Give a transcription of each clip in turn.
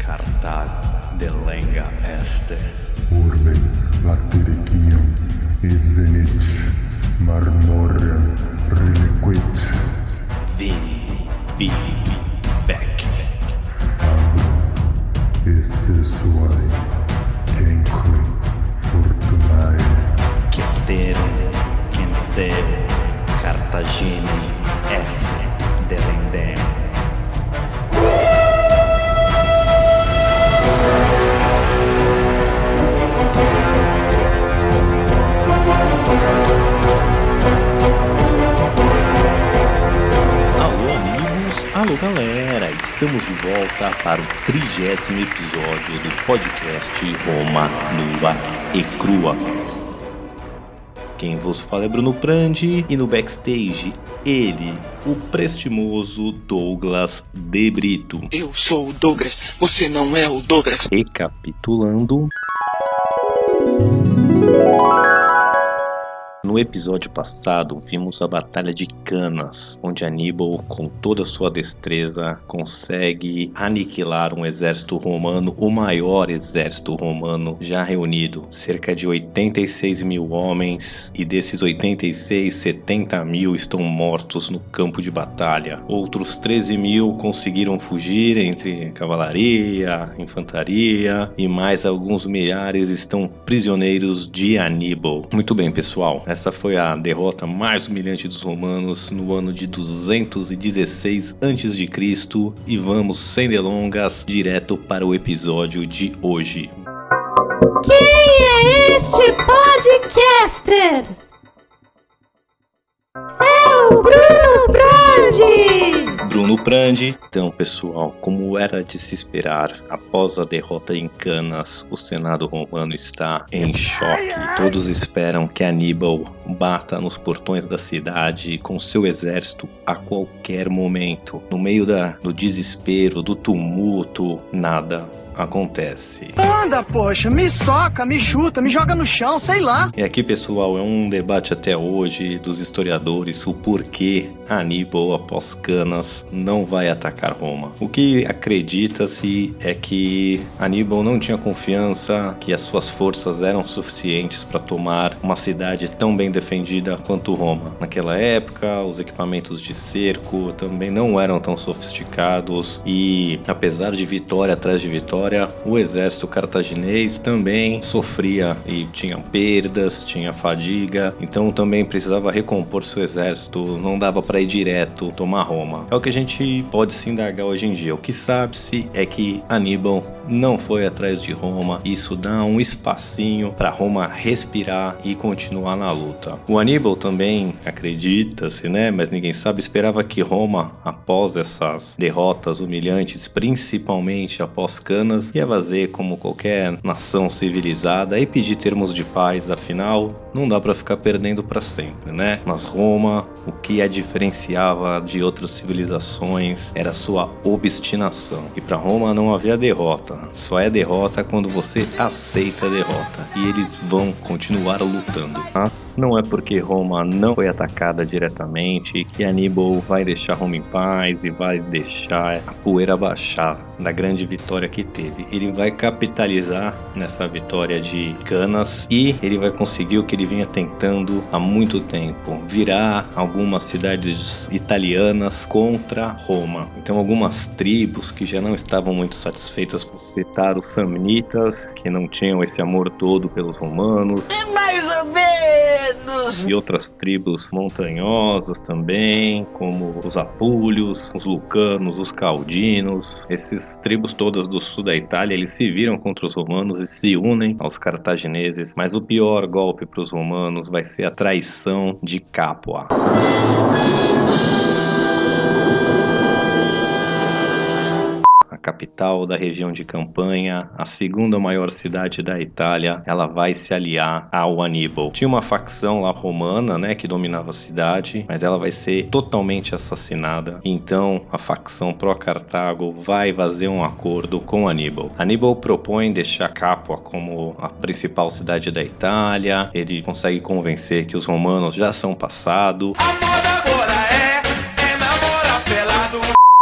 Cartago delenga este. Urbe latericium evenit marmorem reliquit. Vini, vidi, vec. Fabrum esse suae cenque fortunae. Ceterum, cenceo, Cartaginem, F. delendem. Alô galera, estamos de volta para o 30º episódio do podcast Roma Nua e Crua. Quem vos fala é Bruno Prandi e no backstage ele, o prestimoso Douglas De Brito. Eu sou o Douglas, você não é o Douglas. Recapitulando, no episódio passado, vimos a Batalha de Canas, onde Aníbal, com toda a sua destreza, consegue aniquilar um exército romano, o maior exército romano já reunido. Cerca de 86 mil homens, e desses 86, 70 mil estão mortos no campo de batalha. Outros 13 mil conseguiram fugir entre cavalaria, infantaria, e mais alguns milhares estão prisioneiros de Aníbal. Muito bem, pessoal. Essa foi a derrota mais humilhante dos romanos no ano de 216 a.C. e vamos, sem delongas, direto para o episódio de hoje. Quem é este podcaster? É o Bruno Prandi! Bruno Prandi. Então, pessoal, como era de se esperar, após a derrota em Canas, o Senado romano está em choque. Todos esperam que Aníbal bata nos portões da cidade com seu exército a qualquer momento. No meio do desespero, do tumulto, nada acontece. Anda, poxa, me soca, me chuta, me joga no chão, sei lá. E aqui, pessoal, é um debate até hoje dos historiadores o porquê Aníbal, após Canas, não vai atacar Roma. O que acredita-se é que Aníbal não tinha confiança que as suas forças eram suficientes para tomar uma cidade tão bem defendida quanto Roma. Naquela época, os equipamentos de cerco também não eram tão sofisticados e, apesar de vitória atrás de vitória, o exército cartaginês também sofria e tinha perdas, tinha fadiga, então também precisava recompor seu exército, não dava para ir direto tomar Roma. É o que a gente pode se indagar hoje em dia. O que sabe-se é que Aníbal não foi atrás de Roma, isso dá um espacinho para Roma respirar e continuar na luta. O Aníbal também, acredita-se, mas ninguém sabe, esperava que Roma, após essas derrotas humilhantes, principalmente após Canas, ia fazer como qualquer nação civilizada e pedir termos de paz, afinal não dá para ficar perdendo para sempre, Mas Roma, o que a diferenciava de outras civilizações era sua obstinação, e para Roma não havia derrota, só é derrota quando você aceita a derrota, e eles vão continuar lutando. Mas não é porque Roma não foi atacada diretamente que Aníbal vai deixar Roma em paz e vai deixar a poeira baixar da grande vitória que teve. Ele vai capitalizar nessa vitória de Canas e ele vai conseguir o que ele vinha tentando há muito tempo: virar algumas cidades italianas contra Roma. Então algumas tribos que já não estavam muito satisfeitas por citar os samnitas, que não tinham esse amor todo pelos romanos, Mais ou menos. e outras tribos montanhosas também, como os apúlios, os lucanos, os caldinos. Essas tribos todas do sul da Itália, eles se viram contra os romanos e se unem aos cartagineses, mas o pior golpe para os romanos vai ser a traição de Capua. Capital da região de Campanha, a segunda maior cidade da Itália, ela vai se aliar ao Aníbal. Tinha uma facção lá romana, que dominava a cidade, mas ela vai ser totalmente assassinada. Então, a facção pró-Cartago vai fazer um acordo com Aníbal. Aníbal propõe deixar Capua como a principal cidade da Itália. Ele consegue convencer que os romanos já são passado.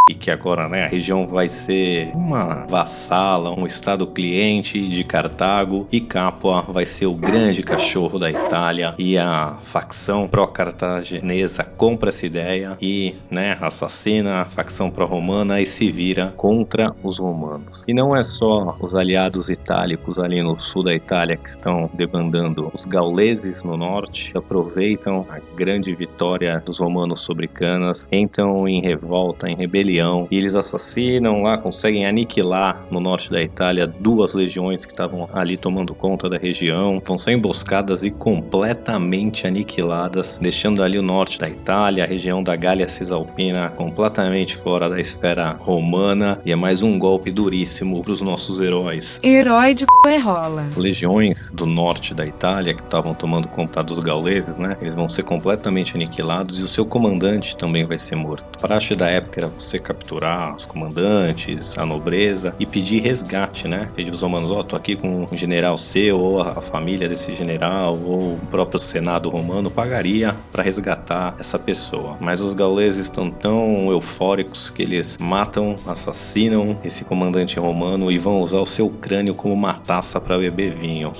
e que agora, né, a região vai ser uma vassala, um estado cliente de Cartago, e Capua vai ser o grande cachorro da Itália, e a facção pró-cartaginesa compra essa ideia e, né, assassina a facção pró-romana e se vira contra os romanos. E não é só os aliados itálicos ali no sul da Itália que estão debandando, os gauleses no norte aproveitam a grande vitória dos romanos sobre Canas, entram em revolta, em rebelião, e eles assassinam lá, conseguem aniquilar no norte da Itália 2 legiões que estavam ali tomando conta da região, vão ser emboscadas e completamente aniquiladas, deixando ali o norte da Itália, a região da Gália Cisalpina completamente fora da esfera romana, e é mais um golpe duríssimo para os nossos heróis. Herói de rola. Legiões do norte da Itália que estavam tomando conta dos gauleses, né? Eles vão ser completamente aniquilados e o seu comandante também vai ser morto. A praxe da época era você capturar os comandantes, a nobreza e pedir resgate, né? Pedir os romanos, tô aqui com um general seu, ou a família desse general, ou o próprio senado romano pagaria para resgatar essa pessoa. Mas os gauleses estão tão eufóricos que eles matam, assassinam esse comandante romano e vão usar o seu crânio como uma taça para beber vinho.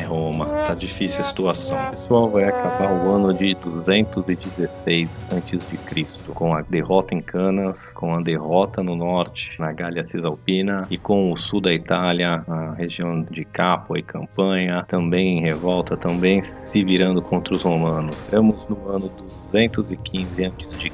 Roma, tá difícil a situação. O pessoal vai acabar o ano de 216 a.C. com a derrota em Canas, com a derrota no norte, na Gália Cisalpina, e com o sul da Itália, a região de Capua e Campanha, também em revolta, também se virando contra os romanos. Estamos no ano 215 a.C.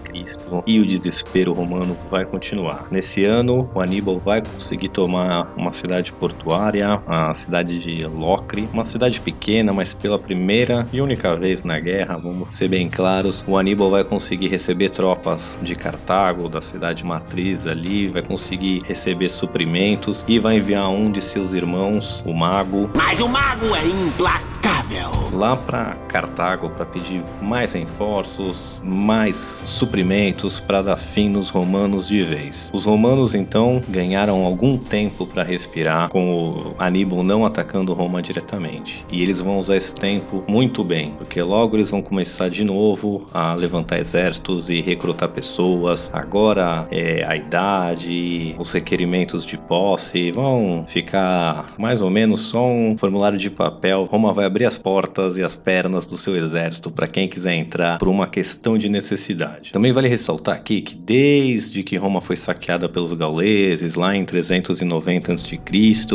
e o desespero romano vai continuar. Nesse ano, o Aníbal vai conseguir tomar uma cidade portuária, a cidade de Locri, uma cidade pequena, mas pela primeira e única vez na guerra, vamos ser bem claros, o Aníbal vai conseguir receber tropas de Cartago, da cidade matriz ali, vai conseguir receber suprimentos e vai enviar um de seus irmãos, o Mago. Mas o Mago é implacável. Lá para Cartago para pedir mais reforços, mais suprimentos para dar fim nos romanos de vez. Os romanos então ganharam algum tempo para respirar, com o Aníbal não atacando Roma diretamente. E eles vão usar esse tempo muito bem, porque logo eles vão começar de novo a levantar exércitos e recrutar pessoas. Agora a idade, os requerimentos de posse vão ficar mais ou menos só um formulário de papel. Roma vai abrir as portas e as pernas do seu exército para quem quiser entrar por uma questão de necessidade. Também vale ressaltar aqui que desde que Roma foi saqueada pelos gauleses lá em 390 a.C.,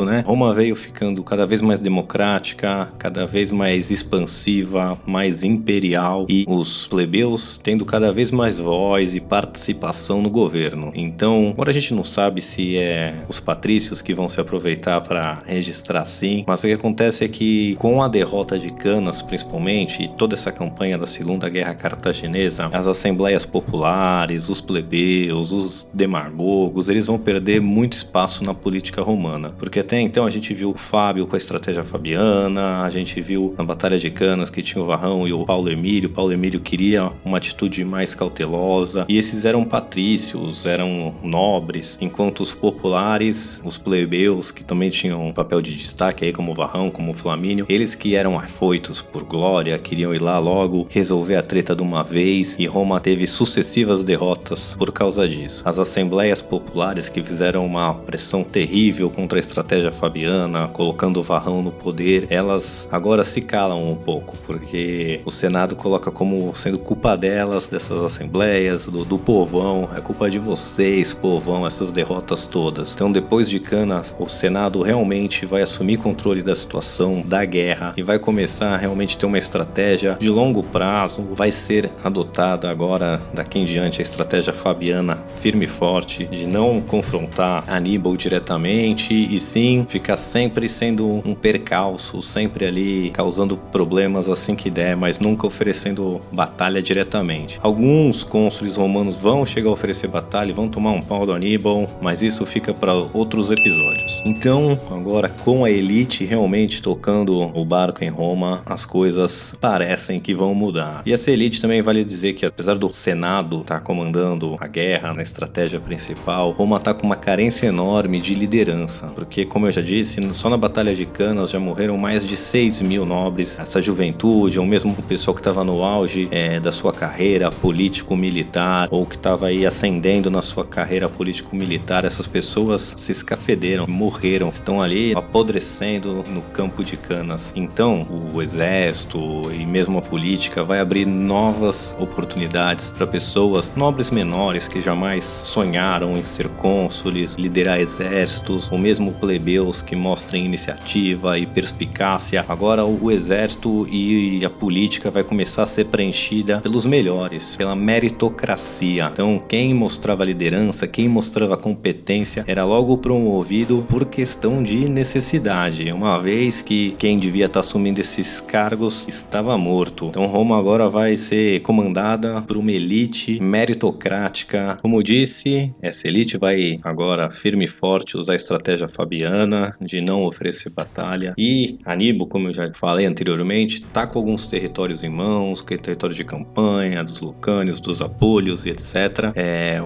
né, Roma veio ficando cada vez mais democrática, cada vez mais expansiva, mais imperial, e os plebeus tendo cada vez mais voz e participação no governo. Então, agora a gente não sabe se é os patrícios que vão se aproveitar para registrar assim, mas o que acontece é que com a derrota de Canas, principalmente, e toda essa campanha da Segunda Guerra Cartaginesa, as assembleias populares, os plebeus, os demagogos, eles vão perder muito espaço na política romana, porque até então a gente viu o Fábio com a estratégia fabiana, a gente viu na Batalha de Canas que tinha o Varrão e o Paulo Emílio. Paulo Emílio queria uma atitude mais cautelosa, e esses eram patrícios, eram nobres, enquanto os populares, os plebeus, que também tinham um papel de destaque aí, como o Varrão, como o Flamínio, eles que eram afoitos por glória, queriam ir lá logo resolver a treta de uma vez, e Roma teve sucessivas derrotas por causa disso. As assembleias populares, que fizeram uma pressão terrível contra a estratégia fabiana, colocando o Varrão no poder, elas agora se calam um pouco, porque o Senado coloca como sendo culpa delas, dessas assembleias, do povão, é culpa de vocês, povão, essas derrotas todas. Então, depois de Canas, o Senado realmente vai assumir controle da situação, da guerra, e vai começar a realmente ter uma estratégia de longo prazo. Vai ser adotada agora, daqui em diante, a estratégia fabiana firme e forte, de não confrontar Aníbal diretamente, e sim ficar sempre sendo um percalço, sempre ali causando problemas assim que der, mas nunca oferecendo batalha diretamente. Alguns cônsules romanos vão chegar a oferecer batalha, vão tomar um pau do Aníbal, mas isso fica para outros episódios. Então, agora com a elite realmente tocando o barco em Roma, as coisas parecem que vão mudar. E essa elite também vale dizer que, apesar do Senado estar comandando a guerra na estratégia principal, Roma está com uma carência enorme de liderança, porque, como eu já disse, só na Batalha de Canas já morreram mais de 6.000 nobres. Essa juventude, ou mesmo o pessoal que estava no auge da sua carreira político-militar, ou que estava aí ascendendo na sua carreira político-militar, essas pessoas se escafederam, morreram, estão ali apodrecendo no campo de Canas. Então, o exército e mesmo a política vai abrir novas oportunidades para pessoas, nobres menores que jamais sonharam em ser cônsules, liderar exércitos, ou mesmo plebeus que mostrem iniciativa e perspicácia. Agora o exército e a política vai começar a ser preenchida pelos melhores, pela meritocracia. Então, quem mostrava liderança, quem mostrava competência, era logo promovido por questão de necessidade, uma vez que quem devia estar assumindo esses cargos estava morto. Então Roma agora vai ser comandada por uma elite meritocrática. Como eu disse, essa elite vai agora firme e forte usar a estratégia fabiana de não oferecer batalha. E Aníbal, como eu já falei anteriormente, está com alguns territórios em mãos, que é território de campanha, dos Lucânios, dos Apólios e etc.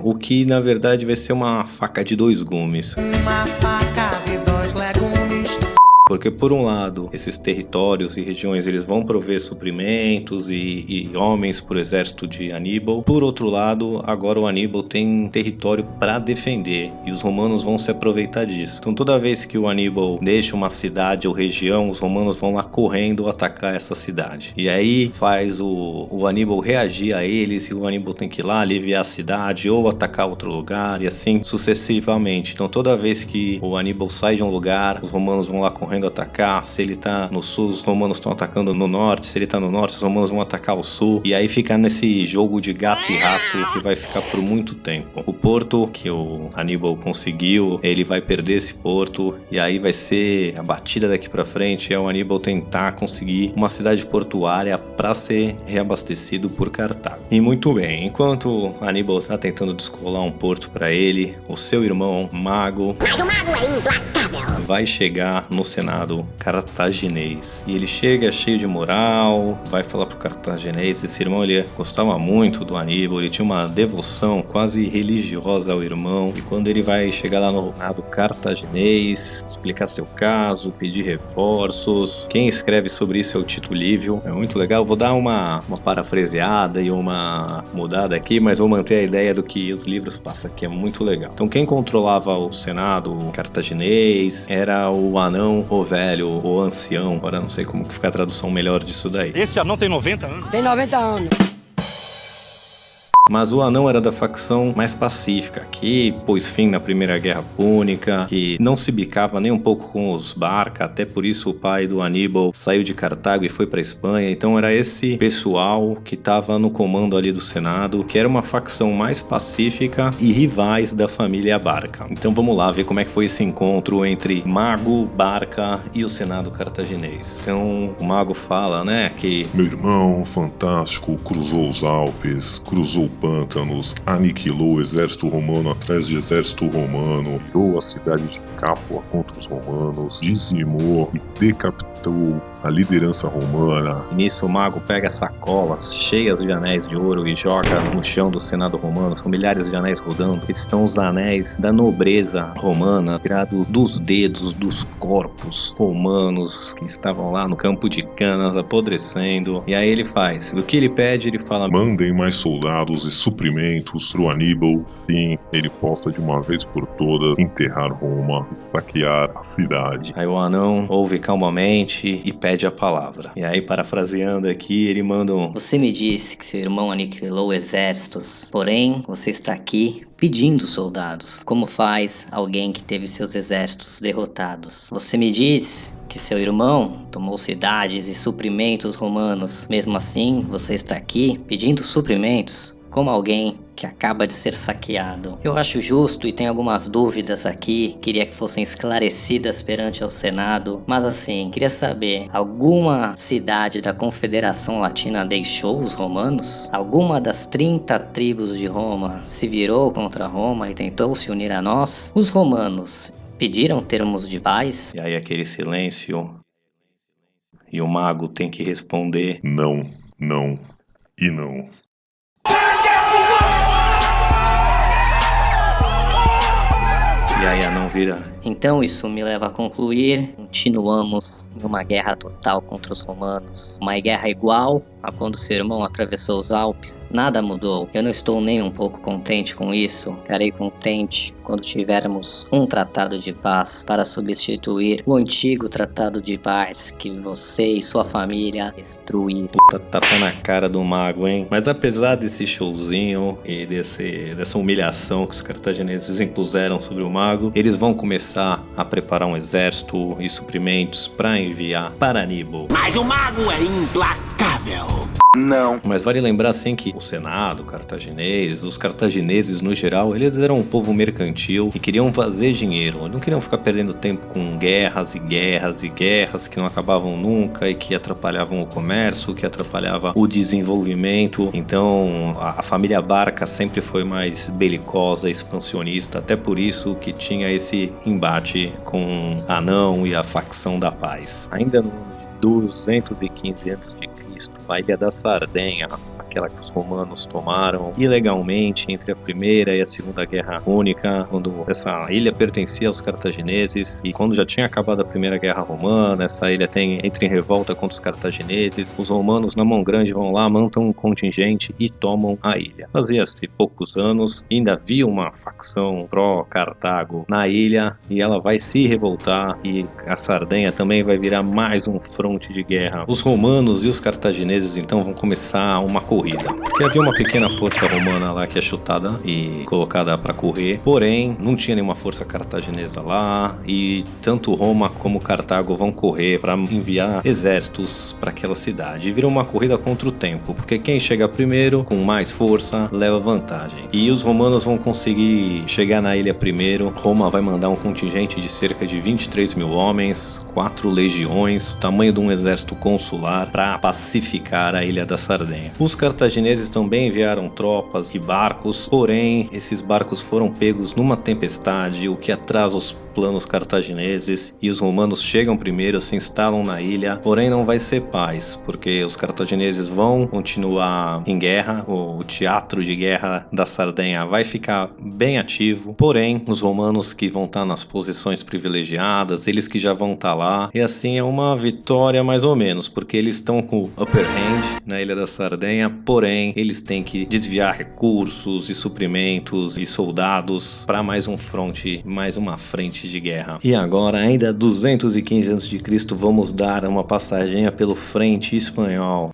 O que na verdade vai ser uma faca de dois gumes. Uma faca de dois legumes. Porque, por um lado, esses territórios e regiões eles vão prover suprimentos e homens para o exército de Aníbal. Por outro lado, agora o Aníbal tem território para defender e os romanos vão se aproveitar disso. Então, toda vez que o Aníbal deixa uma cidade ou região, os romanos vão lá correndo atacar essa cidade. E aí faz o Aníbal reagir a eles e o Aníbal tem que ir lá aliviar a cidade ou atacar outro lugar e assim sucessivamente. Então, toda vez que o Aníbal sai de um lugar, os romanos vão lá correndo atacar. Se ele tá no sul, os romanos estão atacando no norte. Se ele tá no norte, os romanos vão atacar o sul. E aí fica nesse jogo de gato e rato que vai ficar por muito tempo. O porto que o Aníbal conseguiu, ele vai perder esse porto e aí vai ser a batida daqui pra frente é o Aníbal tentar conseguir uma cidade portuária para ser reabastecido por Cartago. E muito bem, enquanto Aníbal tá tentando descolar um porto para ele, o seu irmão Mago, Mas o mago é implacável. vai chegar no Senado cartaginês. E ele chega cheio de moral, vai falar pro cartaginês. Esse irmão ele gostava muito do Aníbal, ele tinha uma devoção quase religiosa ao irmão. E quando ele vai chegar lá no Senado cartaginês, explicar seu caso, pedir reforços, quem escreve sobre isso é o Tito Livio. É muito legal. Vou dar uma parafraseada e uma mudada aqui, mas vou manter a ideia do que os livros passam, que é muito legal. Então quem controlava o Senado cartaginês era o anão, o velho, o ancião. Agora não sei como que fica a tradução melhor disso daí. Esse anão tem 90 anos? Tem 90 anos. Mas o anão era da facção mais pacífica, que pôs fim na Primeira Guerra Púnica, que não se bicava nem um pouco com os Barca, até por isso o pai do Aníbal saiu de Cartago e foi para Espanha. Então era esse pessoal que estava no comando ali do Senado, que era uma facção mais pacífica e rivais da família Barca. Então vamos lá ver como é que foi esse encontro entre Mago, Barca e o Senado cartaginês. Então o Mago fala, né, que Meu irmão fantástico cruzou os Alpes, cruzou pântanos, aniquilou o exército romano atrás de exército romano, virou a cidade de Capua contra os romanos, dizimou e decapitou a liderança romana. E nisso o Mago pega sacolas cheias de anéis de ouro e joga no chão do Senado romano. São milhares de anéis rodando. Esses são os anéis da nobreza romana, tirado dos dedos dos corpos romanos que estavam lá no campo de Canas apodrecendo. E aí ele faz, o que ele pede, ele fala: Mandem mais soldados e suprimentos pro Aníbal, sim, ele possa de uma vez por todas enterrar Roma e saquear a cidade. Aí o anão ouve calmamente e pede a palavra. E aí, parafraseando aqui, ele manda um: Você me disse que seu irmão aniquilou exércitos, porém você está aqui pedindo soldados. Como faz alguém que teve seus exércitos derrotados? Você me diz que seu irmão tomou cidades e suprimentos romanos. Mesmo assim, você está aqui pedindo suprimentos como alguém que acaba de ser saqueado. Eu acho justo e tenho algumas dúvidas aqui, queria que fossem esclarecidas perante ao Senado, mas assim, queria saber, alguma cidade da Confederação Latina deixou os romanos? Alguma das 30 tribos de Roma se virou contra Roma e tentou se unir a nós? Os romanos pediram termos de paz? E aí aquele silêncio E o mago tem que responder: não, não e não. E aí Anão vira: Então isso me leva a concluir, continuamos em uma guerra total contra os romanos. Uma guerra igual a quando seu irmão atravessou os Alpes. Nada mudou. Eu não estou nem um pouco contente com isso. Ficarei contente quando tivermos um tratado de paz para substituir o antigo tratado de paz que você e sua família destruíram. Puta tapa na cara do mago, hein? Mas apesar desse showzinho e dessa humilhação que os cartagineses impuseram sobre o mago, eles vão começar a preparar um exército e suprimentos para enviar para Aníbal. Mas o mago é implacável. Mas vale lembrar assim que o Senado cartaginês, os cartagineses no geral, eles eram um povo mercantil e queriam fazer dinheiro. Não queriam ficar perdendo tempo com guerras e guerras e guerras que não acabavam nunca e que atrapalhavam o comércio, que atrapalhava o desenvolvimento. Então a família Barca sempre foi mais belicosa, expansionista, até por isso que tinha esse embate com Anão e a facção da paz. Ainda no ano de 215 a.C., a ilha da Sardenha, aquela que os romanos tomaram ilegalmente entre a Primeira e a Segunda Guerra Púnica, quando essa ilha pertencia aos cartagineses, e quando já tinha acabado a Primeira Guerra Romana, essa ilha entra em revolta contra os cartagineses. Os romanos, na mão grande, vão lá, montam um contingente e tomam a ilha. Fazia-se poucos anos, ainda havia uma facção pró-Cartago na ilha, e ela vai se revoltar, e a Sardenha também vai virar mais um fronte de guerra. Os romanos e os cartagineses então vão começar uma corrida, porque havia uma pequena força romana lá que é chutada e colocada para correr, porém não tinha nenhuma força cartaginesa lá, e tanto Roma como Cartago vão correr para enviar exércitos para aquela cidade. E vira uma corrida contra o tempo, porque quem chega primeiro com mais força leva vantagem, e os romanos vão conseguir chegar na ilha primeiro. Roma vai mandar um contingente de cerca de 23 mil homens, 4 legiões, o tamanho de um exército consular, para pacificar a ilha da Sardenha. Os cartagineses também enviaram tropas e barcos, porém esses barcos foram pegos numa tempestade, o que atrasa os planos cartagineses, e os romanos chegam primeiro, se instalam na ilha, porém não vai ser paz, porque os cartagineses vão continuar em guerra, o teatro de guerra da Sardenha vai ficar bem ativo, porém os romanos que vão estar nas posições privilegiadas, eles que já vão estar lá, e assim é uma vitória mais ou menos, porque eles estão com o upper hand na ilha da Sardenha, porém eles têm que desviar recursos e suprimentos e soldados para mais um fronte, mais uma frente de guerra. E agora, ainda 215 a.C., vamos dar uma passadinha pelo frente espanhol.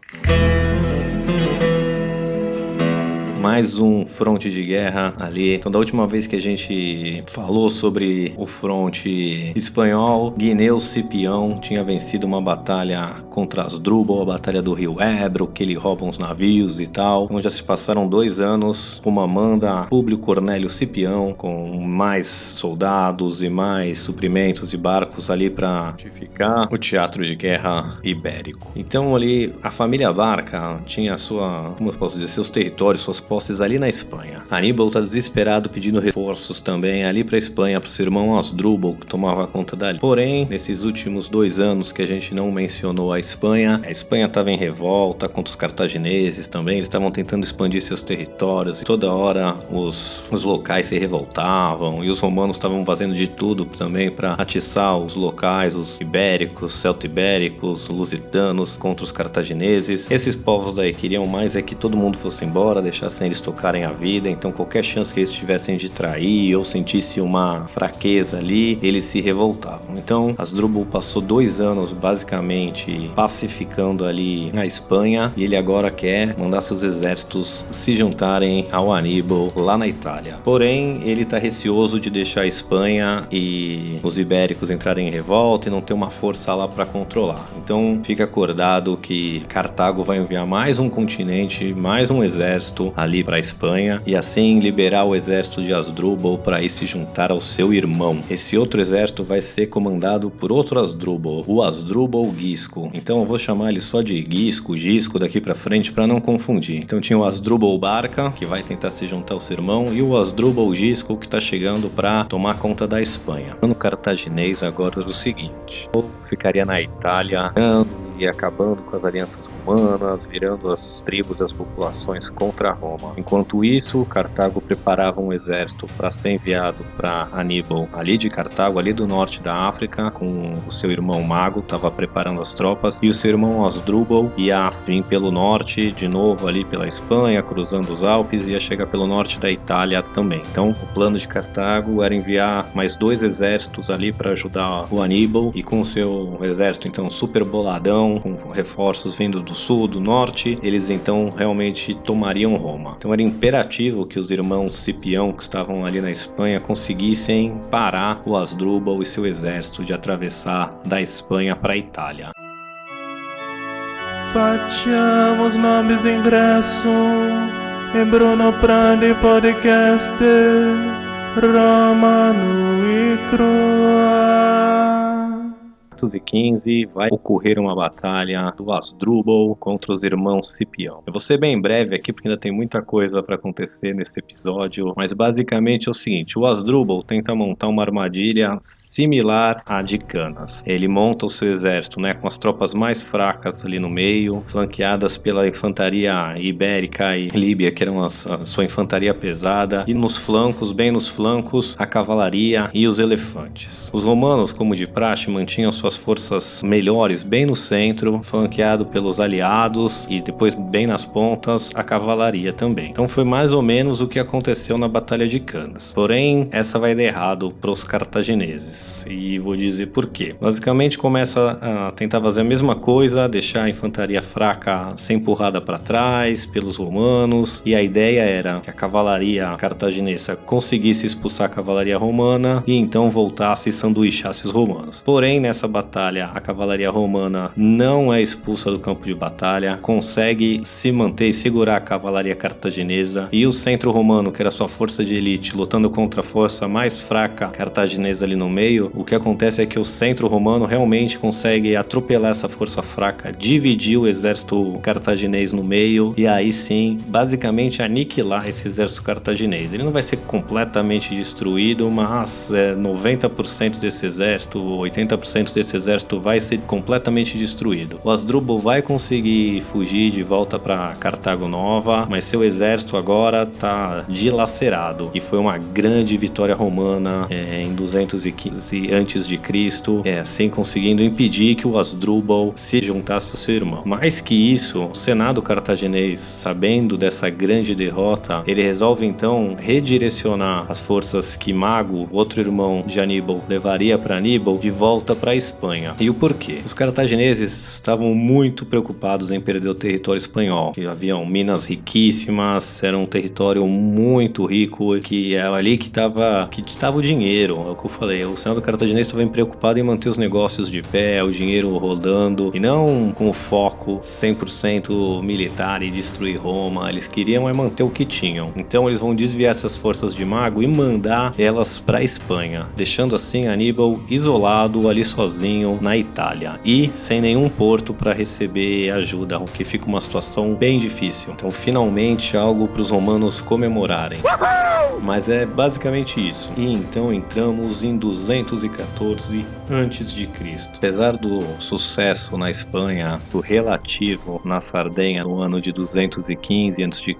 Mais um fronte de guerra ali. Então, da última vez que a gente falou sobre o fronte espanhol, Gneu Scipião tinha vencido uma batalha contra Asdrúbal, a batalha do rio Ebro, que ele rouba uns navios e tal. Então já se passaram 2 anos. Roma manda Públio Cornélio Scipião com mais soldados e mais suprimentos e barcos ali para fortificar o teatro de guerra ibérico. Então ali a família Barca tinha como eu posso dizer, seus territórios, suas posses ali na Espanha. Aníbal tá desesperado pedindo reforços também ali pra Espanha, pro seu irmão Asdrúbal, que tomava conta dali. Porém, nesses últimos 2 anos que a gente não mencionou a Espanha tava em revolta contra os cartagineses também, eles estavam tentando expandir seus territórios e toda hora os locais se revoltavam, e os romanos estavam fazendo de tudo também para atiçar os locais, os ibéricos, celto-ibéricos, lusitanos contra os cartagineses. Esses povos daí queriam mais que todo mundo fosse embora, deixassem eles tocarem a vida, então qualquer chance que eles tivessem de trair ou sentisse uma fraqueza ali, eles se revoltavam. Então Asdrúbal passou 2 anos basicamente pacificando ali a Espanha, e ele agora quer mandar seus exércitos se juntarem ao Aníbal lá na Itália. Porém, ele está receoso de deixar a Espanha e os ibéricos entrarem em revolta e não ter uma força lá para controlar. Então fica acordado que Cartago vai enviar mais um contingente, mais um exército ali para a Espanha, e assim liberar o exército de Asdrúbal para ir se juntar ao seu irmão. Esse outro exército vai ser comandado por outro Asdrúbal, o Asdrúbal Gisco. Então eu vou chamar ele só de Gisco daqui para frente para não confundir. Então tinha o Asdrúbal Barca, que vai tentar se juntar ao seu irmão, e o Asdrúbal Gisco, que está chegando para tomar conta da Espanha. No cartaginês agora era o seguinte: ou ficaria na Itália, e acabando com as alianças romanas, virando as tribos e as populações contra Roma. Enquanto isso, Cartago preparava um exército para ser enviado para Aníbal ali de Cartago, ali do norte da África, com o seu irmão Mago, estava preparando as tropas, e o seu irmão Asdrúbal ia vir pelo norte, de novo ali pela Espanha, cruzando os Alpes, e ia chegar pelo norte da Itália também. Então, o plano de Cartago era enviar mais 2 exércitos ali para ajudar o Aníbal, e com o seu exército então super boladão, com reforços vindo do sul, do norte, eles então realmente tomariam Roma. Então era imperativo que os irmãos Cipião, que estavam ali na Espanha, conseguissem parar o Asdrúbal e seu exército de atravessar da Espanha para a Itália. Facciamo os nomes ingresso em Bruno Prandi Podcast Romano e Croa. 315 vai ocorrer uma batalha do Asdrúbal contra os irmãos Cipião. Eu vou ser bem breve aqui porque ainda tem muita coisa para acontecer nesse episódio, mas basicamente é o seguinte: o Asdrúbal tenta montar uma armadilha similar à de Canas. Ele monta o seu exército, com as tropas mais fracas ali no meio, flanqueadas pela infantaria ibérica e líbia, que eram a sua infantaria pesada, e nos flancos, bem nos flancos, a cavalaria e os elefantes. Os romanos, como de praxe, mantinham suas forças melhores bem no centro, flanqueado pelos aliados, e depois bem nas pontas a cavalaria também. Então foi mais ou menos o que aconteceu na Batalha de Canas. Porém, essa vai dar errado para os cartagineses, e vou dizer por quê. Basicamente começa a tentar fazer a mesma coisa, deixar a infantaria fraca ser empurrada para trás pelos romanos, e a ideia era que a cavalaria cartaginesa conseguisse expulsar a cavalaria romana e então voltasse e sanduichasse os romanos. Porém, nessa batalha, a cavalaria romana não é expulsa do campo de batalha, consegue se manter e segurar a cavalaria cartaginesa, e o centro romano, que era sua força de elite, lutando contra a força mais fraca cartaginesa ali no meio. O que acontece é que o centro romano realmente consegue atropelar essa força fraca, dividir o exército cartaginês no meio, e aí sim, basicamente aniquilar esse exército cartaginês. Ele não vai ser completamente destruído, mas 90% desse exército, 80% desse exército vai ser completamente destruído. O Asdrúbal vai conseguir fugir de volta para Cartago Nova, mas seu exército agora está dilacerado, e foi uma grande vitória romana em 215 a.C., assim conseguindo impedir que o Asdrúbal se juntasse ao seu irmão. Mais que isso, o Senado cartaginês, sabendo dessa grande derrota, ele resolve então redirecionar as forças que Mago, outro irmão de Aníbal, levaria para Aníbal de volta para a Espanha. E o porquê? Os cartagineses estavam muito preocupados em perder o território espanhol, que haviam minas riquíssimas, era um território muito rico, que era ali que estava o dinheiro. É o que eu falei, o Senado cartaginês estava preocupado em manter os negócios de pé, o dinheiro rodando, e não com o foco 100% militar e destruir Roma. Eles queriam manter o que tinham. Então eles vão desviar essas forças de Mago e mandar elas para a Espanha, deixando assim Aníbal isolado ali sozinho na Itália e sem nenhum porto para receber ajuda, o que fica uma situação bem difícil. Então finalmente algo para os romanos comemorarem. Mas é basicamente isso. E então entramos em 214 a.C. Apesar do sucesso na Espanha, do relativo na Sardenha no ano de 215 a.C.,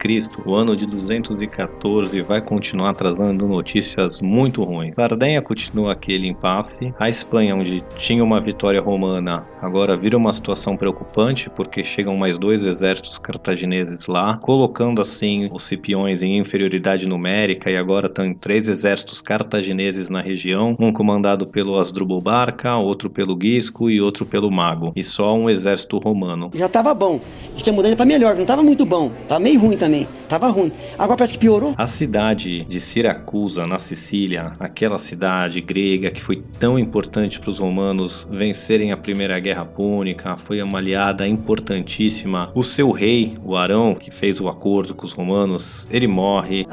o ano de 214 vai continuar trazendo notícias muito ruins. Sardenha continua aquele impasse. A Espanha, onde tinha uma vitória romana, agora vira uma situação preocupante, porque chegam mais 2 exércitos cartagineses lá, colocando assim os Cipiões em inferioridade numérica, e agora estão 3 exércitos cartagineses na região, um comandado pelo Asdrúbal Barca, outro pelo Gisco e outro pelo Mago, e só um exército romano. Já tava bom. Diz que ia mudar pra melhor, não tava muito bom. Tava meio ruim também. Tava ruim. Agora parece que piorou. A cidade de Siracusa, na Sicília, aquela cidade grega que foi tão importante para os romanos vencerem a Primeira Guerra Púnica, foi uma aliada importantíssima. O seu rei, o Arão, que fez o acordo com os romanos, ele morre.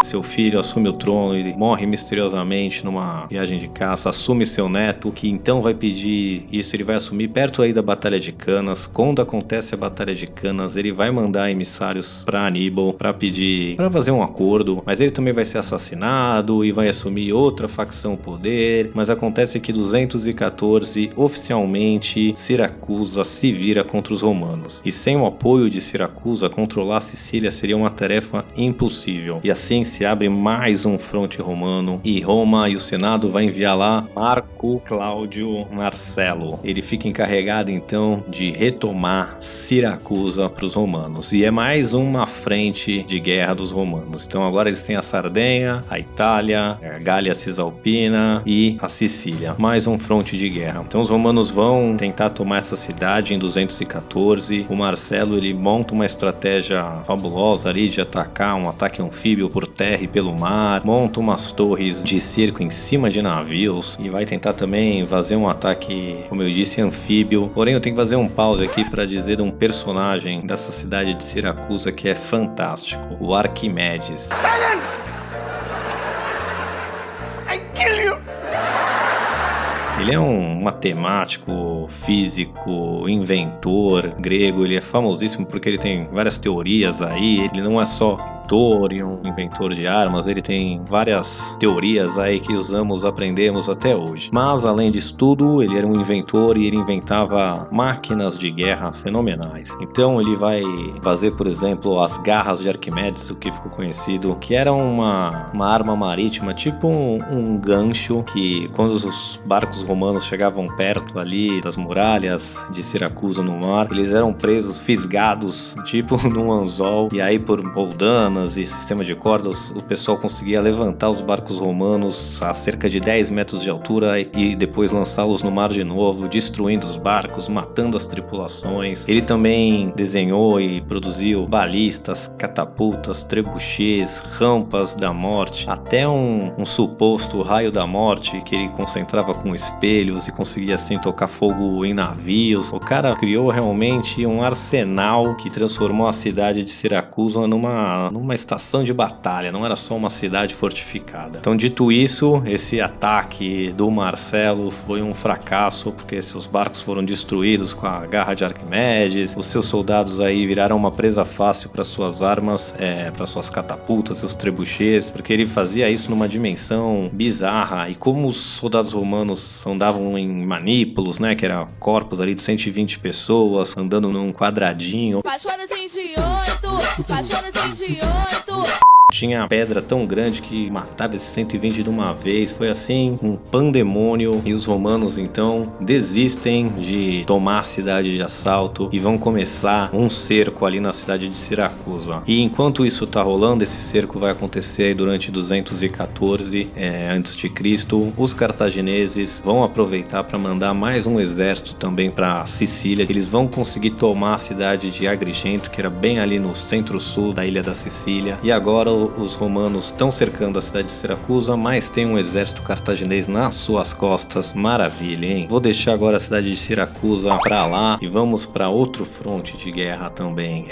seu filho assume o trono, ele morre misteriosamente numa viagem de caça, assume seu neto, que então vai pedir isso, ele vai assumir perto aí da Batalha de Cannas. Quando acontece a Batalha de Cannas, ele vai mandar emissários para Aníbal para pedir, para fazer um acordo, mas ele também vai ser assassinado e vai assumir outra facção o poder. Mas acontece que 214 oficialmente Siracusa se vira contra os romanos, e sem o apoio de Siracusa, controlar a Sicília seria uma tarefa impossível. E assim se abre mais um fronte romano, e Roma e o Senado vai enviar lá Marco Cláudio Marcelo. Ele fica encarregado então de retomar Siracusa para os romanos, e é mais uma frente de guerra dos romanos. Então agora eles têm a Sardenha, a Itália, a Gália Cisalpina e a Sicília, mais um fronte de guerra. Então os romanos vão tentar tomar essa cidade em 214. O Marcelo ele monta uma estratégia fabulosa ali de atacar, um ataque anfíbio por terra e pelo mar, monta umas torres de cerco em cima de navios e vai tentar também fazer um ataque, como eu disse, anfíbio. Porém eu tenho que fazer um pause aqui para dizer de um personagem dessa cidade de Siracusa que é fantástico, o Arquimedes. Silence! I kill you! Ele é um matemático, físico, inventor grego. Ele é famosíssimo porque ele tem várias teorias aí. Ele não é só e um inventor de armas, ele tem várias teorias aí que aprendemos até hoje. Mas além disso tudo, ele era um inventor e ele inventava máquinas de guerra fenomenais. Então ele vai fazer, por exemplo, as garras de Arquimedes, o que ficou conhecido, que era uma arma marítima, tipo um gancho, que quando os barcos romanos chegavam perto ali das muralhas de Siracusa no mar, eles eram presos, fisgados, tipo num anzol, e aí por roldanas e sistema de cordas, o pessoal conseguia levantar os barcos romanos a cerca de 10 metros de altura e depois lançá-los no mar de novo, destruindo os barcos, matando as tripulações. Ele também desenhou e produziu balistas, catapultas, trebuchets, rampas da morte, até um suposto raio da morte que ele concentrava com espelhos e conseguia assim tocar fogo em navios. O cara criou realmente um arsenal que transformou a cidade de Siracusa numa estação de batalha, não era só uma cidade fortificada. Então, dito isso, esse ataque do Marcelo foi um fracasso, porque seus barcos foram destruídos com a garra de Arquimedes, os seus soldados aí viraram uma presa fácil para suas armas, para suas catapultas, seus trebuchets, porque ele fazia isso numa dimensão bizarra. E como os soldados romanos andavam em manípulos, né, que era corpos ali de 120 pessoas andando num quadradinho, tinha pedra tão grande que matava esses 120 de uma vez. Foi assim um pandemônio, e os romanos então desistem de tomar a cidade de assalto e vão começar um cerco ali na cidade de Siracusa. E enquanto isso tá rolando, esse cerco vai acontecer durante 214 a.C. Os cartagineses vão aproveitar para mandar mais um exército também para Sicília. Eles vão conseguir tomar a cidade de Agrigento, que era bem ali no centro-sul da ilha da Sicília. E agora os romanos estão cercando a cidade de Siracusa, mas tem um exército cartaginês nas suas costas. Maravilha, hein? Vou deixar agora a cidade de Siracusa pra lá e vamos para outro fronte de guerra também.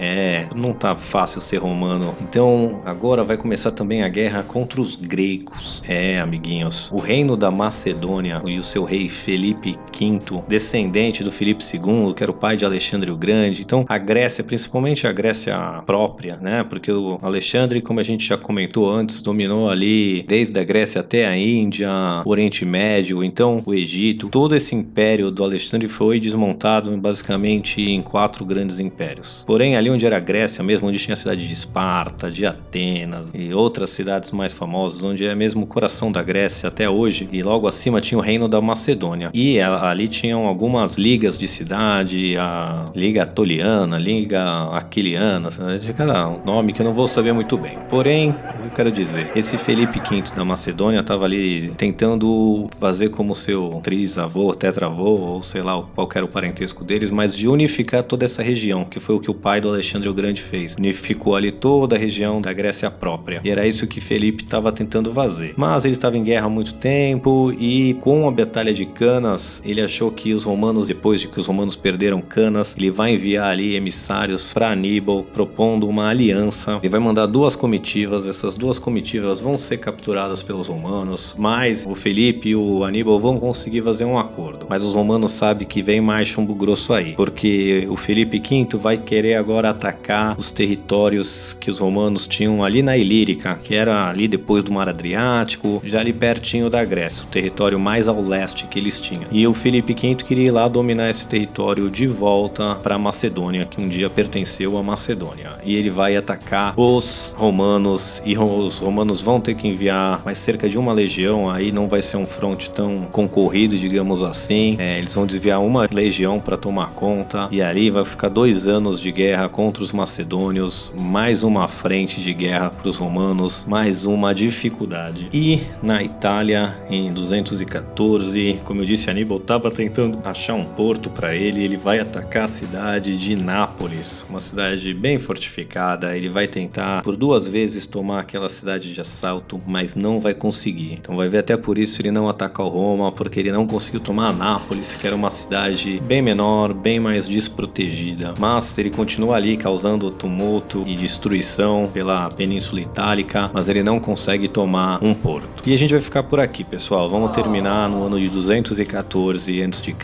Não tá fácil ser romano. Então agora vai começar também a guerra contra os gregos. Amiguinhos, o reino da Macedônia e o seu rei Felipe V, descendente do Filipe II, que era o pai de Alexandre o Grande. Então a Grécia, principalmente a Grécia própria, né? Porque o Alexandre, como a gente já comentou antes, dominou ali desde a Grécia até a Índia, o Oriente Médio, então o Egito. Todo esse império do Alexandre foi desmontado basicamente em 4 grandes impérios. Porém, ali onde era a Grécia mesmo, onde tinha a cidade de Esparta, de Atenas e outras cidades mais famosas, onde é mesmo o coração da Grécia até hoje, e logo acima tinha o reino da Macedônia. E ali tinham algumas ligas de cidade, a Liga Atoliana, Liga Aquiliana, de cada nome que eu não vou saber muito bem. Porém, o que eu quero dizer, esse Felipe V da Macedônia estava ali tentando fazer como seu trisavô, tetravô, ou sei lá qual era o parentesco deles, mas de unificar toda essa região, que foi o que o pai do Alexandre o Grande fez. Unificou ali toda a região da Grécia própria. E era isso que Felipe estava tentando fazer. Mas ele estava em guerra há muito tempo, e com a Batalha de Cannas, ele achou que os romanos, depois de que os romanos perderam Cannas, ele vai enviar ali emissários para Aníbal, propondo uma aliança. Ele vai mandar 2 comitivas comitivas. Essas duas comitivas vão ser capturadas pelos romanos, mas o Felipe e o Aníbal vão conseguir fazer um acordo. Mas os romanos sabem que vem mais chumbo grosso aí, porque o Felipe V vai querer agora atacar os territórios que os romanos tinham ali na Ilírica, que era ali depois do Mar Adriático, já ali pertinho da Grécia, o território mais ao leste que eles tinham. E o Felipe V queria ir lá dominar esse território de volta para Macedônia, que um dia pertenceu à Macedônia. E ele vai atacar os romanos, e os romanos vão ter que enviar mais cerca de uma legião. Aí não vai ser um fronte tão concorrido, digamos assim. Eles vão desviar uma legião para tomar conta, e ali vai ficar 2 anos de guerra contra os macedônios, mais uma frente de guerra para os romanos, mais uma dificuldade. E na Itália, em 214, como eu disse, Aníbal estava tentando achar um porto para ele. Ele vai atacar a cidade de Nápoles, uma cidade bem fortificada. Ele vai tentar por 2 vezes tomar aquela cidade de assalto, mas não vai conseguir. Então vai ver, até por isso ele não ataca o Roma, porque ele não conseguiu tomar Nápoles, que era uma cidade bem menor, bem mais desprotegida. Mas ele continua ali causando tumulto e destruição pela Península Itálica, mas ele não consegue tomar um porto. E a gente vai ficar por aqui, pessoal. Vamos terminar no ano de 214 a.C.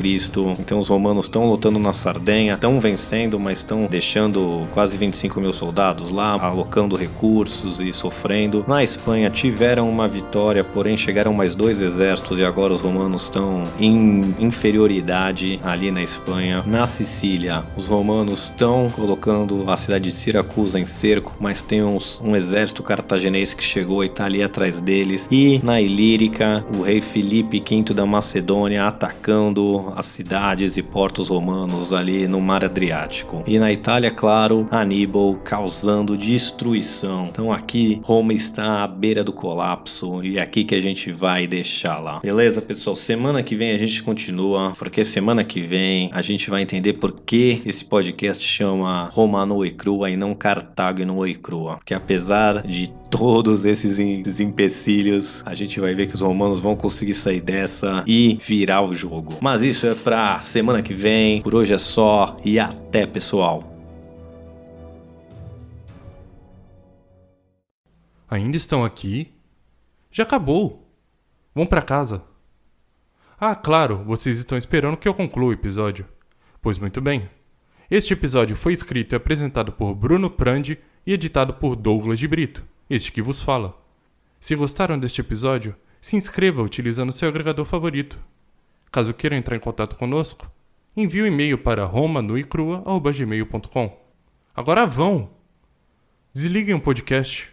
Então os romanos estão lutando na Sardenha, estão vencendo, mas estão deixando quase 25 mil soldados lá, alocando recursos e sofrendo. Na Espanha tiveram uma vitória, porém chegaram mais 2 exércitos e agora os romanos estão em inferioridade ali na Espanha. Na Sicília, os romanos estão colocando a cidade de Siracusa em cerco, mas tem um exército cartaginês que chegou e está ali atrás deles. E na Ilírica, o rei Filipe V da Macedônia atacando as cidades e portos romanos ali no Mar Adriático. E na Itália, claro, Aníbal causando destruição. Então aqui Roma está à beira do colapso, e é aqui que a gente vai deixar lá. Beleza, pessoal? Semana que vem a gente continua, porque semana que vem a gente vai entender por que esse podcast chama Roma nua e crua e não Cartago nua e crua. Porque apesar de todos esses empecilhos, a gente vai ver que os romanos vão conseguir sair dessa e virar o jogo. Mas isso é pra semana que vem. Por hoje é só e até, pessoal. Ainda estão aqui? Já acabou. Vão pra casa. Ah, claro, vocês estão esperando que eu conclua o episódio. Pois muito bem. Este episódio foi escrito e apresentado por Bruno Prandi e editado por Douglas de Brito, este que vos fala. Se gostaram deste episódio, se inscreva utilizando seu agregador favorito. Caso queiram entrar em contato conosco, envie um e-mail para romanuicrua@gmail.com. Agora vão! Desliguem o podcast.